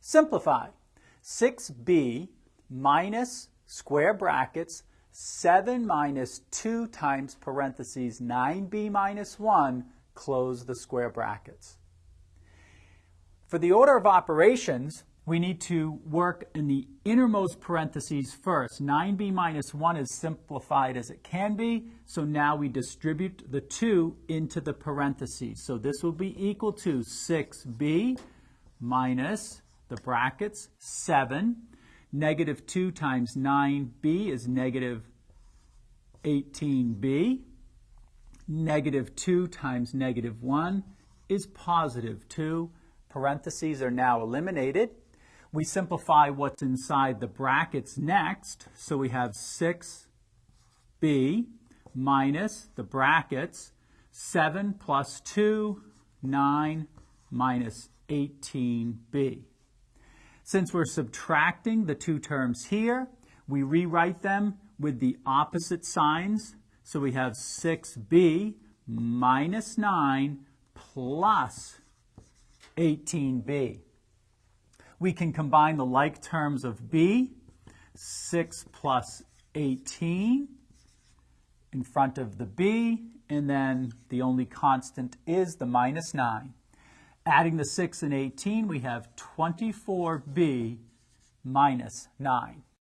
Simplify. 6b minus square brackets 7 minus 2 times parentheses 9b minus 1, close the square brackets. For the order of operations, we need to work in the innermost parentheses first. 9b minus 1 is simplified as it can be, so now we distribute the 2 into the parentheses. So this will be equal to 6b minus the brackets 7. Negative 2 times 9b is negative 18b. Negative 2 times negative 1 is positive 2. Parentheses are now eliminated. We simplify what's inside the brackets next. So we have 6b minus the brackets 7 plus 2, 9 minus 18b. Since we're subtracting the two terms here, we rewrite them with the opposite signs. So we have 6b minus 9 plus 18b. We can combine the like terms of b, 6 plus 18 in front of the b, and then the only constant is the minus 9. Adding the 6 and 18, we have 24b minus 9.